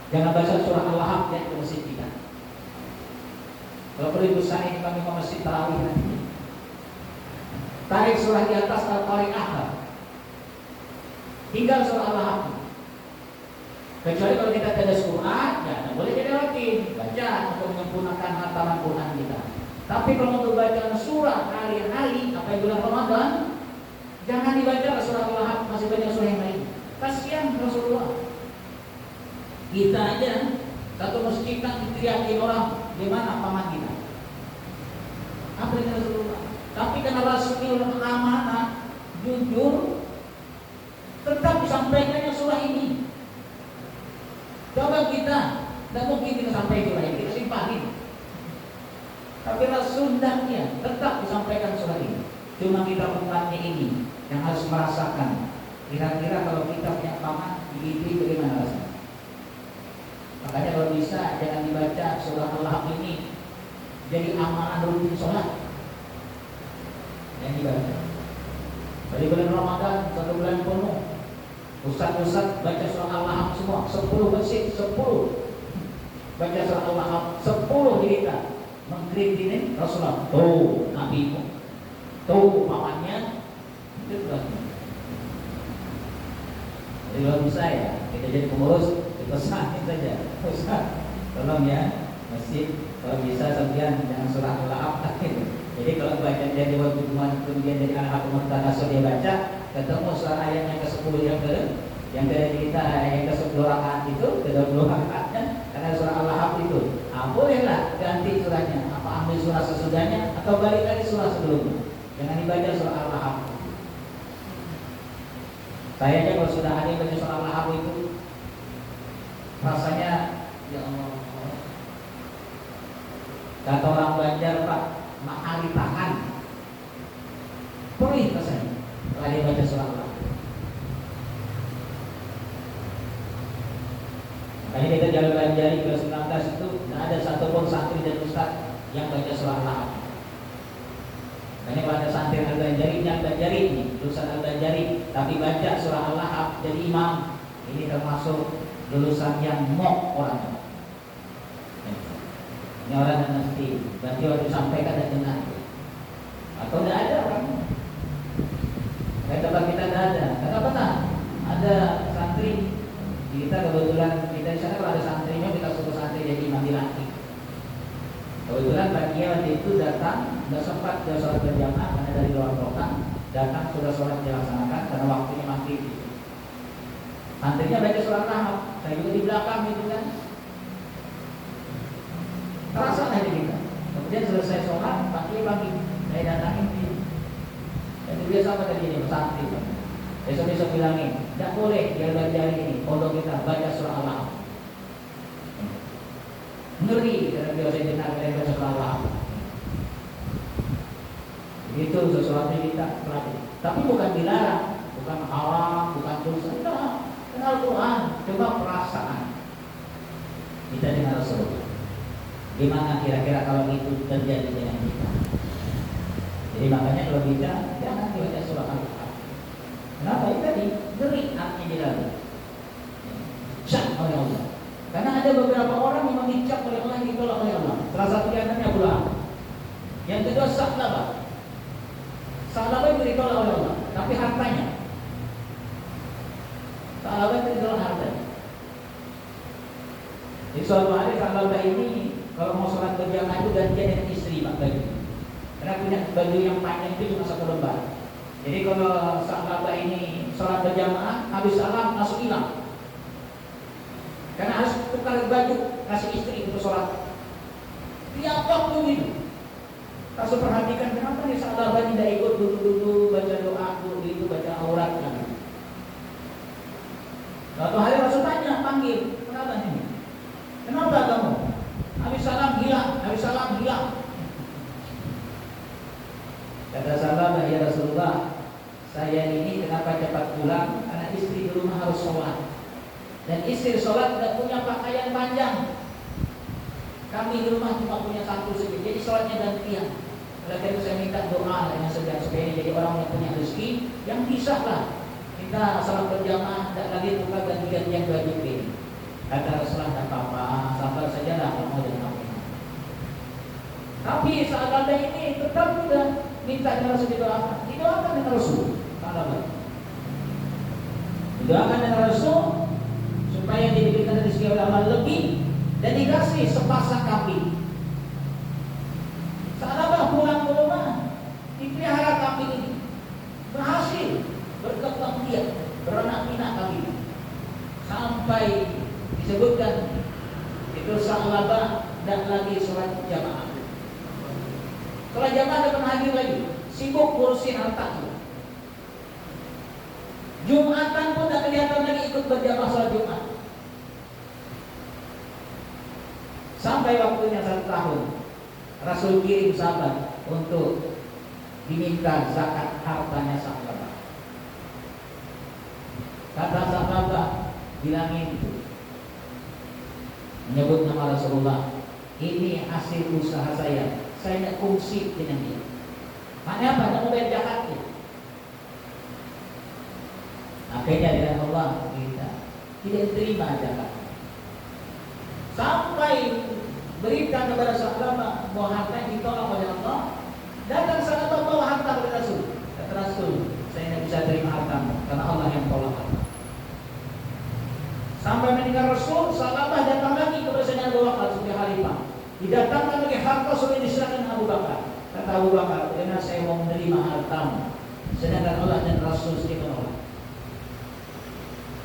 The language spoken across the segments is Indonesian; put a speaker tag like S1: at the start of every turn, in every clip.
S1: Jangan baca surah Al-Lahab yang ke masjid kita. Kalau perlu usaha ini kami ke masjid tarawih nanti. Tarik surah di atas Al-Qari'ah. Tinggal surah Al-Lahab. Kecuali kalau kita tidak Quran, ya boleh jadi rutin baca untuk menyempurnakan hataman Quran kita. Tapi kalau untuk baca surah hari-hari, apa yang bulan Ramadan, jangan dibaca surah Al-Lahab, masih banyak surah yang lain. Kasihan Rasulullah. Kita aja satu masjid kan diteriakin orang, gimana paman kita? Apa yang Rasulullah? Tapi karena Rasulullah amanah, jujur, tetap disampaikannya surah ini. Coba kita, tidak mungkin kita sampai surah ini, kita simpanin. Tapi Rasulullah tetap disampaikan surah ini. Cuma kita umatnya ini yang harus merasakan. Kira-kira kalau kita punya paman, begitu bagaimana rasanya? Makanya kalau bisa jangan dibaca surah Al-Lahab ini jadi amalan rutin sholat. Yang dibaca. Dari bulan Ramadan 1 bulan penuh. Ustaz-ustaz baca surah Al-Lahab semua 10 masjid 10 baca surah Al-Lahab 10 di kita mengkritisi Rasulullah. Tuh nabimu, tuh pamannya. Itu berarti. Jadi kalau bisa ya kita jadi pengurus kita sahin saja. Ustaz tolong ya masjid kalau bisa sekian jangan surah Al-Lahab. Jadi kalau baca jadi waktu kemudian dari anak umat Rasul dia baca ketemu surah ayat yang ke-10 yang dari kita yang ke-10 rakaat itu ke-20 rakaatnya karena surah Al-Lahab itu. Bolehlah ganti surahnya, apa ambil surah sesudahnya atau balik lagi surah sebelumnya. Jangan dibaca surah Al-Lahab. Saya aja kalau sudah ada yang baca surah Al-Lahab itu rasanya ya Allah. Kata orang Banjar Pak, mahari tangan. Perih rasanya setelah dia baca surah Al-Lahab. Makanya kita jalan Banjari ke 19 itu tidak ada satupun santri dan ustaz yang baca surah Al-Lahab. Makanya kalau ada santri Al-Banjari, ini Al-Banjari ini, lulusan Al-Banjari, tapi baca surah Al-Lahab jadi imam, ini termasuk lulusan yang mok orang. Ini orang yang mesti berarti waktu disampaikan dan benar. Atau tidak ada orang. Kayak tempat kita tidak ada. Tidak pernah ada santri. Kita kebetulan kita di sana kalau ada santrinya kita suruh santri jadi imam laki. Kebetulan pagi waktu itu datang, tidak sempat dia sholat berjamaah karena dari luar kota. Datang sudah sholat dilaksanakan karena waktunya maghrib. Santrinya baca surah Al-Lahab, saya juga di belakang gitu kan. Terasa aja kita. Kemudian selesai sholat, pagi saya datangin dia. Jadi biasa apa tadi ini santri. Besok-besok bilangin, tidak boleh dia belajar ini. Pondok kita baca surah Al-Lahab. Ngeri karena dia saya dengar dari baca surah Al-Lahab. Begitu sesuatu kita pelajari. Tapi bukan dilarang, bukan haram, bukan dosa. Tidak. Kenal Quran, coba perasaan kita dengan Rasulullah. Gimana kira-kira kalau itu terjadi dengan kita? Jadi makanya kalau kita jangan dibaca surah Al-Lahab. Kenapa? Itu tadi ngeri artinya dilalu. Syak oleh Allah. Karena ada beberapa orang yang dicap oleh Allah, ditolak oleh Allah. Salah satu di antaranya Abu Lahab. Yang kedua Sa'labah. Sa'labah itu ditolak oleh Allah, tapi hartanya. Sa'labah itu ditolak hartanya. Di suatu hari Sa'labah ini kalau mau sholat berjamaah itu gantian dengan istri Pak baju. Karena punya baju yang panjang itu cuma 1 lembar. Jadi kalau Sa'labah ini sholat berjamaah habis salam langsung hilang. Karena harus tukar baju kasih istri untuk sholat. Tiap waktu itu. Rasul perhatikan kenapa nih Sa'labah tidak ikut dulu baca doa dulu baca aurat kan. Suatu hari Rasul tanya, panggil, kenapa ini? Kenapa kamu? Habis salam hilang. Kata Sa'labah, ya Rasulullah, saya ini kenapa cepat pulang? Karena istri di rumah harus sholat. Dan istri sholat tidak punya pakaian panjang. Kami di rumah cuma punya satu saja. Jadi sholatnya gantian. Oleh karena itu saya minta doa dengan segala supaya jadi orang yang punya rezeki yang bisa lah. Kita salat berjamaah tidak lagi tukar ganti-gantian baju ini. Kata Rasulullah, Tapi saat ada ini tetap juga minta Rasul didoakan dengan Rasul. Didoakan dengan Rasul supaya diberikan rezeki ulama lebih dan dikasih sepasang kambing. Sahabat pulang ke rumah, dipelihara kambing ini, berhasil berkembang biak, beranak pinak kambing, sampai disebutkan itu sahabat tidak lagi sholat jamaah. Sholat jamaah tidak pernah hadir lagi, sibuk ngurusin harta. Jumatan pun tak kelihatan lagi ikut berjamaah sholat Jumat. Sampai waktunya 1 tahun, Rasul kirim sahabat untuk diminta zakat hartanya sahabat. Kata sahabat, bilangin itu, menyebut nama Rasulullah, ini hasil usaha saya nak kongsi dengan dia. Maknanya apa? Nak bayar zakatnya. Akhirnya dengan Allah kita tidak terima zakat. Sampai berikan kepada sahabat bahwa harta ditolak oleh Allah. Datang sahabat bawa harta kepada Rasul. Kata Rasul, saya tidak bisa terima hartamu karena Allah yang tolak harta. Sampai meninggal Rasul, sahabat datang lagi kepada Sayyidina Abu Bakar sebagai khalifah. Didatangkan lagi harta sudah diserahkan Abu Bakar. Kata Abu Bakar, karena saya mau menerima hartamu, sedangkan Allah dan Rasul sendiri menolak.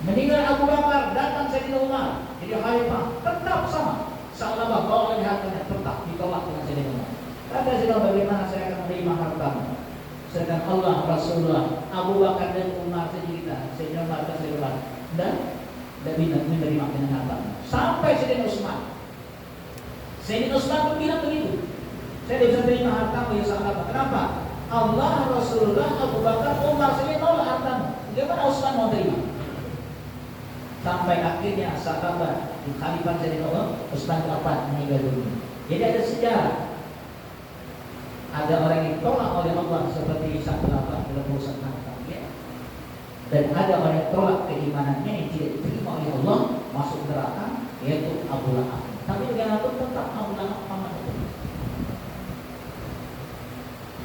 S1: Meninggal Abu Bakar, datang Sayyidina Umar jadi khalifah, tetap sama. Sahabat bawa lagi hartanya, tetap ditolak dengan Sayyidina Umar. Kata Sayyidina, bagaimana saya akan menerima hartamu, sedangkan Allah, Rasulullah, Abu Bakar dan Umar saja kita, Sayyidina Umar dan Sayyidina Umar, dan tidak menerima dengan hartamu. Sampai Sayyidina Utsman. Sayyidina Utsman pun bilang begitu, saya tidak bisa terima hartamu ya sahabat. Kenapa? Allah, Rasulullah, Abu Bakar, Umar saja tolak hartamu. Bagaimana Utsman mau terima? Sampai akhirnya sahabat di khalifah Sayyidina Utsman keempat meninggal dunia. Jadi ada sejarah, ada orang yang ditolak oleh Allah seperti Sa'd bin dalam urusan harta, ya. Dan ada orang yang tolak keimanannya yang tidak diterima oleh Allah masuk neraka, yaitu Abu Lahab. Tapi bagaimanapun tetap Abu Lahab aman.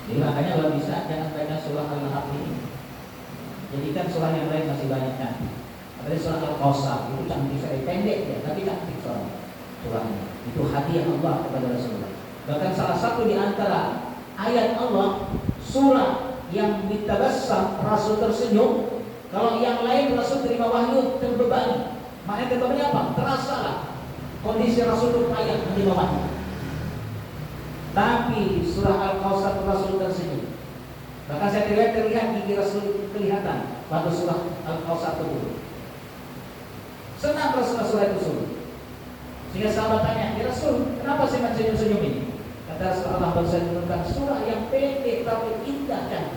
S1: Jadi makanya kalau bisa jangan baca surah Al-Lahab ini. Jadikan surah yang lain masih banyak kan. Ada surah Al-Kautsar itu cantik sekali, pendek ya, tapi cantik surahnya. Itu hadiah Allah kepada Rasulullah. Bahkan salah satu di antara ayat Allah, surah yang ditabassam Rasul tersenyum, kalau yang lain Rasul terima wahyu terbebani. Maknanya terbebani apa? Terasalah kondisi Rasul berupaya menerima wahyu. Tapi surah Al-Kautsar Rasul tersenyum. Bahkan saya terlihat gigi Rasul kelihatan pada surah Al-Kautsar tersebut. Senang Rasulullah surah itu suruh. Sehingga sahabat tanya, ya Rasul, kenapa sih senyum-senyum ini? Kata Rasulullah menurunkan surah yang pendek tapi indah kan.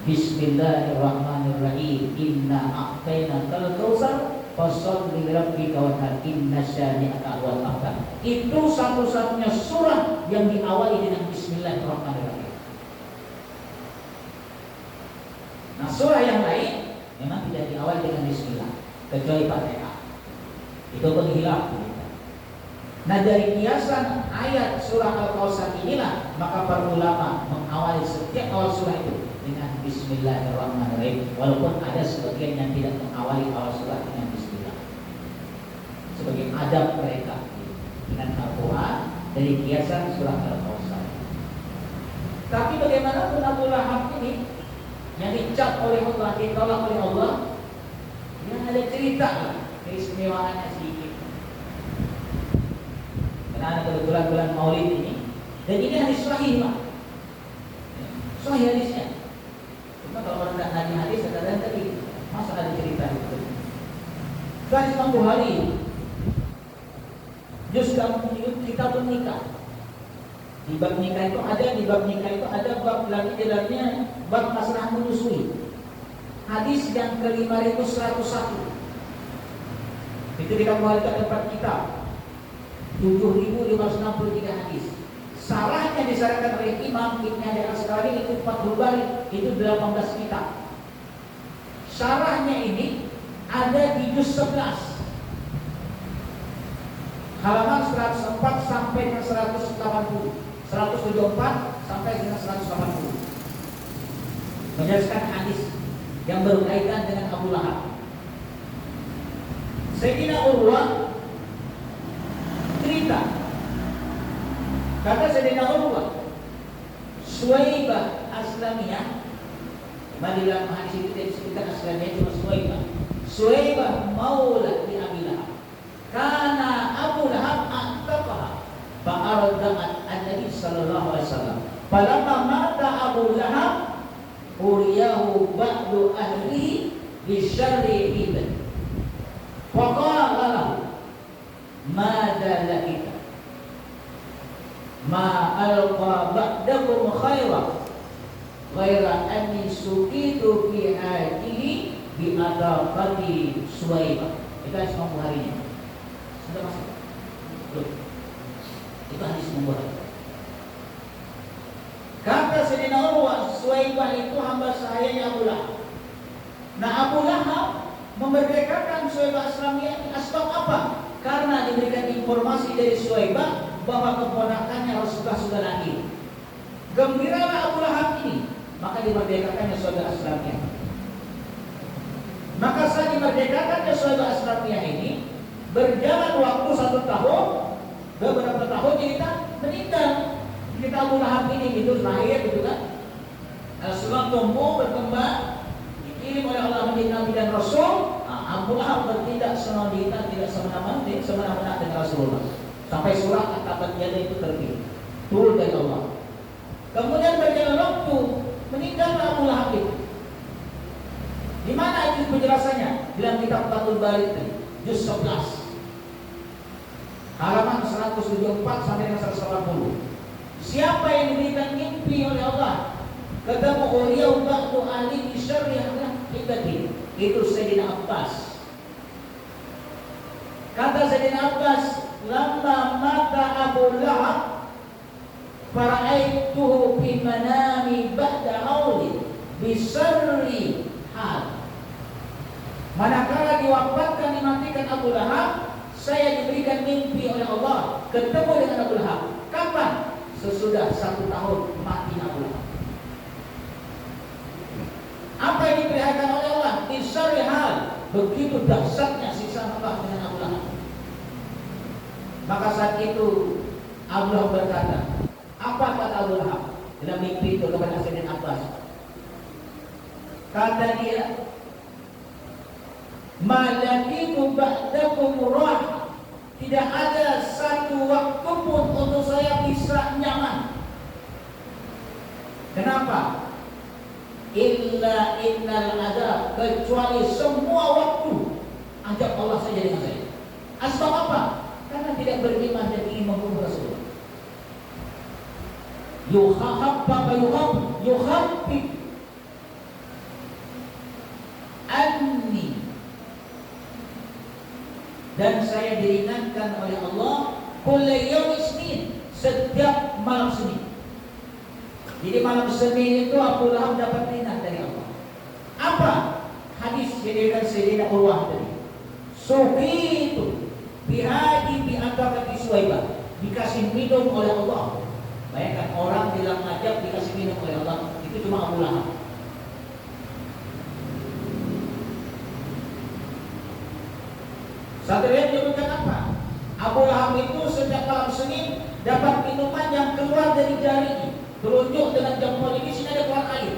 S1: Bismillahirrahmanirrahim. Inna a'tainakal kautsar fasholli lirabbika wanhar inna syani'aka huwal abtar. Itu satu-satunya surah yang diawali dengan Bismillahirrahmanirrahim. Nah, surah yang lain memang tidak diawali dengan Bismillah kecuali Fatihah. Itu pun hilang. Nah, dari kiasan ayat surah Al-Kautsar inilah maka para ulama mengawali setiap awal surah itu dengan Bismillahirrahmanirrahim, walaupun ada sebagian yang tidak mengawali awal surah dengan Bismillah sebagai adab mereka dengan Al-Quran dari kiasan surah Al-Kautsar. Tapi bagaimanapun Abu Lahab ini yang dicap oleh Allah, ditolak oleh Allah, yang ada cerita lah keistimewaannya sedikit. Karena kebetulan bulan Maulid ini, dan ini hadis sahih Pak, sahih hadisnya. Cuma kalau orang tidak nanya hadis, kadang-kadang tadi masa ada cerita itu. Hadis Imam Bukhari, juz kita pun nikah. Di bab nikah itu ada bab lagi di dalamnya bab masalah menyusui. Hadis yang ke-5101. Itu dikembalikan tempat kita 7.563 hadis. Sarahnya disarahkan oleh Imam Ibn Hajar Asqalani itu 40 balik, itu 18 kitab. Sarahnya ini ada di juz 11 halaman 104 sampai 180. 174 sampai dengan 180. Menjelaskan hadis yang berkaitan dengan Abu Lahab. Sayyidina Urwah cerita, kata Sayyidina Urwah, Suwaibah Aslamiyah, di dalam hadis itu tidak disebutkan Aslamiyah, cuma Suwaibah. Suwaibah maula di Abi Lahab. Karena Abu Lahab a'taqaha fa'arda'at an-Nabi sallallahu alaihi wasallam. Falamma mata Abu Lahab uriyahu ba'du ahlihi bi syarri ibn. Faqala lahu madza lakita ma alqa ba'dakum khairan ghaira anni suqitu fi hadihi bi adaqati Suwaibah. Itu hadis Imam Bukhari. Sudah masuk? Belum. Itu hadis Imam Bukhari. Kata Sayyidina Urwah, Suwaibah itu hamba sahayanya Abu Lahab. Nah, Abu Lahab memerdekakan Suwaibah Aslamiyah asbab apa? Karena diberikan informasi dari Suwaibah bahwa keponakannya Rasulullah sudah lahir. Gembiralah Abu Lahab ini, maka dimerdekakannya Suwaibah Aslamiyah. Maka saat dimerdekakannya Suwaibah Aslamiyah ini, berjalan waktu 1 tahun, beberapa tahun cerita meninggal. Kita Abu Lahab ini gitu lahir gitu kan. Rasulullah tumbuh berkembang, dikirim oleh Allah menjadi Nabi dan Rasul. Abu Lahab bertindak senodita, tidak semena-mena dengan Rasulullah. Sampai surat At-Tabat Yada itu terbit, turun dari Allah. Kemudian berjalan waktu, meninggallah Abu Lahab itu. Di mana itu penjelasannya? Dalam kitab Fathul Bari juz 11. Halaman 174 sampai dengan 180. Siapa yang diberikan mimpi oleh Allah ketemu Uriyah ba'du ahli syarri ibadi, itu Sayyidina Abbas. Kata Sayyidina Abbas, lamma mata Abu Lahab fara'aituhu fi manami ba'da hauli bisarri hal. Manakala diwafatkan, dimatikan Abu Lahab, saya diberikan mimpi oleh Allah ketemu dengan Abu Lahab. Kapan? Sesudah 1 tahun mati Abu Lahab. Apa yang diperlihatkan oleh Allah? Bisarri hal. Begitu dahsyatnya siksa Allah dengan Abu Lahab. Maka saat itu Abu Lahab berkata, apa kata Abu Lahab dalam mimpi itu kepada Sayyidina Abbas? Kata dia, malakitu ba'dakum rah. Tidak ada satu waktu pun untuk saya bisa nyaman. Kenapa? Illa innal adab, kecuali semua waktu ajab Allah saja dengan saya. Asbab apa? Karena tidak beriman dan ingin membunuh Rasulullah. Yuhabbib anni, dan saya diringankan oleh Allah kullu yaum isnin, setiap malam Senin. Jadi malam Senin itu Abu Lahab dapat ringan dari Allah. Apa? Hadis yang Sayyidina Urwah tadi. Suqitu bihadi bi antaqati Suwaibah, dikasih minum oleh Allah. Bayangkan orang bilang ajab dikasih minum oleh Allah, itu cuma Abu Lahab. Satu riwayat menyebutkan apa? Abu Lahab itu setiap malam Senin dapat minuman yang keluar dari jari, telunjuk dengan jempol ini, sini ada keluar air.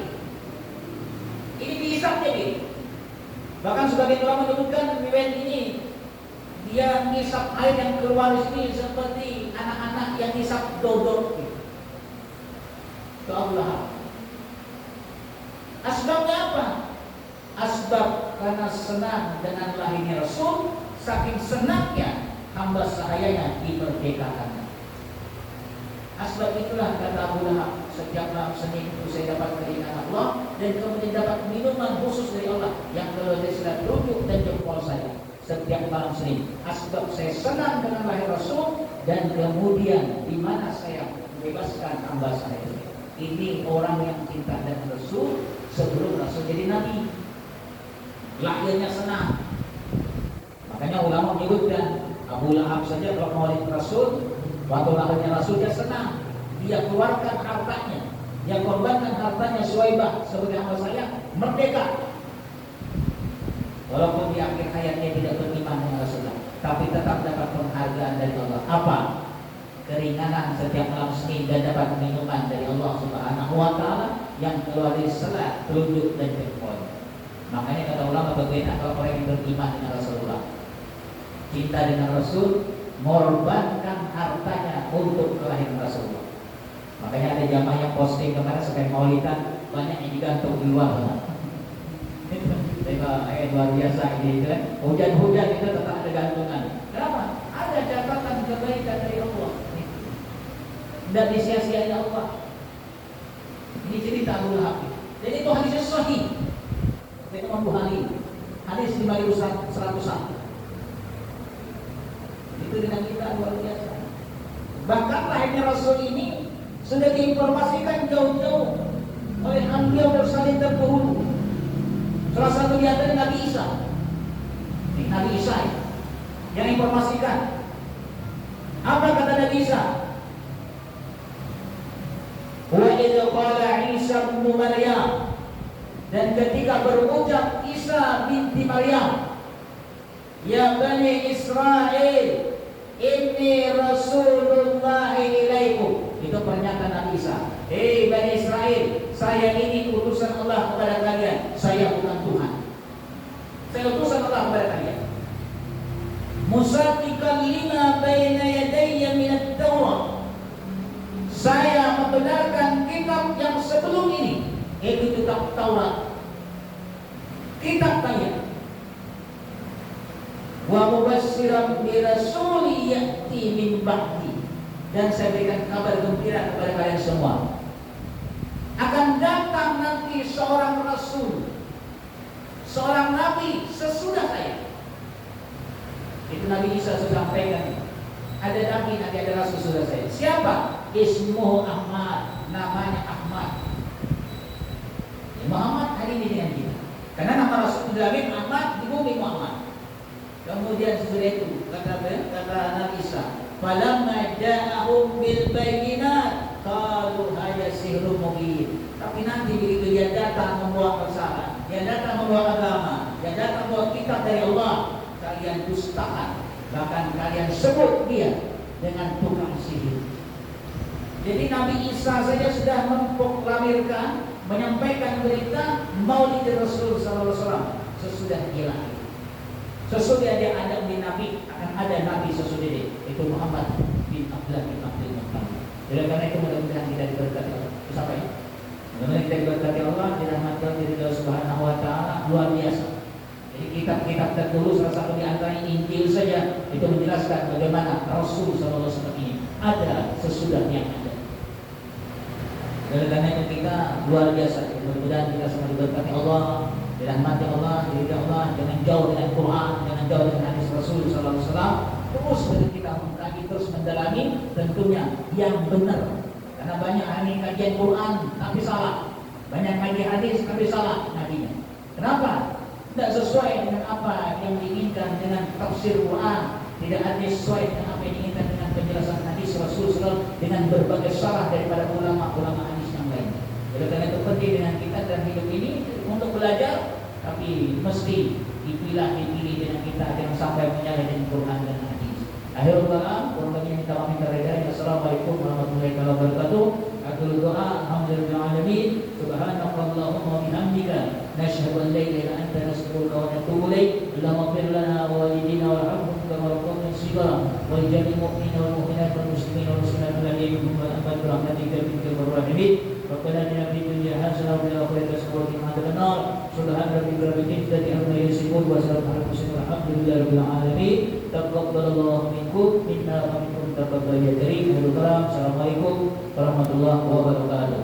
S1: Ini dihisap jadi. Bahkan sebagian ulama menyebutkan riwayat ini, dia ngisap air yang keluar di sini seperti anak-anak yang ngisap dodol. Itu Abu Lahab. Asbabnya apa? Asbab karena senang dengan lahirnya Rasul. Saking senangnya hamba sahayanya dimerdekakan. Asbab itulah kata Abu Lahab, setiap malam Senin itu saya dapat keringanan Allah, dan kemudian dapat minuman khusus dari Allah yang keluar dari sila telunjuk dan jempol saya setiap malam Senin. Asbab saya senang dengan lahir Rasul, dan kemudian di mana saya membebaskan hamba saya. Ini orang yang cinta dan Rasul sebelum Rasul jadi Nabi. Lahirnya senang. Makanya ulama menyebutkan Abu Lahab saja kalau maulid Rasul, waktu lahirnya Rasul dia senang. dia keluarkan hartanya, dia korbankan hartanya Suwaibah sebagai amal saya, merdeka. Walaupun di akhir hayatnya tidak beriman dengan Rasulullah, tapi tetap dapat penghargaan dari Allah. Apa? Keringanan setiap malam Senin dan dapat minuman dari Allah Subhanahu wa Ta'ala yang keluar dari sela, telunjuk dan jempol. Makanya kata ulama, bagaimana kalau orang yang beriman dengan Rasulullah, cinta dengan Rasul, mengorbankan hartanya untuk kelahiran Rasulullah. Makanya ada jamaah yang posting kemarin sekali maulidan, banyak yang digantung di luar. Luar biasa ini kan. Hujan-hujan itu tetap ada gantungan. Kenapa? Ada catatan kebaikan dari Allah. Tidak disia-siain Allah. Ini cerita Abu Lahab. Dan itu hadisnya sahih. Dari Imam Bukhari. Hadis 5101. Itu dengan kita luar biasa. Bahkan lahirnya Rasul ini sudah diinformasikan jauh-jauh oleh Anbiya Mursalin terdahulu. Salah satu di antara Nabi Isa. Nabi Isa yang informasikan. Apa kata Nabi Isa? Wa idza qala Isa bin Maryam, dan ketika berucap Isa binti Maryam, ya Bani Israel, inni Rasulullah ilaikum. Itu pernyataan Nabi Isa. Hei Bani Israel, saya ini utusan Allah kepada kalian. Saya bukan Tuhan. Saya utusan Allah kepada kalian. Musaddiqan lima baina yadayya minat Taurat. Saya membenarkan kitab yang sebelum ini, yaitu kitab Taurat. Kitab kalian. Wa mubassiran bi rasuli ya'ti min ba'di. Dan saya berikan kabar gembira kepada kalian semua. Akan datang nanti seorang rasul, seorang nabi sesudah saya. Itu Nabi Isa sudah sampaikan. Ada nabi, nanti ada rasul sesudah saya. Siapa? Ismuhu Ahmad, namanya Ahmad. Ya, Muhammad hari ini dengan kita. Karena nama Rasul Nabi Ahmad di bumi Muhammad. Kemudian sesudah itu kata Nabi Isa, falamma ja'ahum bil bayyinat qalu hadza sihrun mubin. Tapi nanti begitu dia datang membawa kebesaran, dia datang membawa agama, dia datang membawa kitab dari Allah, kalian dustakan, bahkan kalian sebut dia dengan tukang sihir. Jadi Nabi Isa saja sudah memproklamirkan, menyampaikan berita Maulid Rasul sallallahu alaihi wasallam sesudah dia lahir. Sesudah dia ada Nabi, akan ada Nabi sesudah dia, itu Muhammad bin Abdullah bin Abdul Muttalib. Oleh karena itu mudah-mudahan kita diberkati Allah. Siapa ya? Mudah-mudahan kita diberkati Allah, dirahmati Allah Subhanahu wa Ta'ala, luar biasa. Jadi kitab-kitab terdahulu salah satu di antara Injil saja itu menjelaskan bagaimana Rasul sallallahu alaihi wasallam ini ada sesudahnya ada. Oleh karena itu kita luar biasa. Mudah-mudahan kita semua diberkati Allah, dirahmati Allah, diridhoi Allah, dengan jauh dengan Quran, dengan jauh dengan hadis Rasul sallallahu alaihi wasallam. Terus kita mengkaji, terus mendalami, tentunya yang benar. Karena banyak ahli kajian Quran tapi salah, banyak kajian hadis tapi salah nabinya. Kenapa? Tidak sesuai dengan apa yang diinginkan dengan tafsir Quran, tidak ada sesuai dengan apa yang diinginkan dengan penjelasan hadis Rasul sallallahu dengan berbagai syarah daripada ulama-ulama hadis yang lain. Oleh karena itu penting dengan kita dalam hidup ini untuk belajar, tapi mesti dipilih dengan kita, jangan sampai menyalahi dengan Quran dan hadis. Akhirul kalam, kurang minta maaf minta redha. Assalamualaikum warahmatullahi wabarakatuh. Akhirul doa, alhamdulillahirabbil alamin. Subhanakallahumma wa bihamdika, nashhadu an la ilaha illa anta, nastaghfiruka wa natubu ilaik. Allahumma ighfir lana wa walidina warhamhum kama rabbayana shighara, wa li jami'il mu'minina wal mu'minat wal muslimina wal muslimat alladhina yu'minuna bi rabbihim rahmatika bil alamin. Rabbana atina fid dunya hasanah wa fil akhirati hasanah wa qina adzabannar. Subhana rabbika rabbil izzati amma yasifun wa salamun alal mursalin walhamdulillahi rabbil alamin. Taqabbalallahu minkum minna wa minkum taqabbal ya karim. Assalamualaikum warahmatullahi wabarakatuh.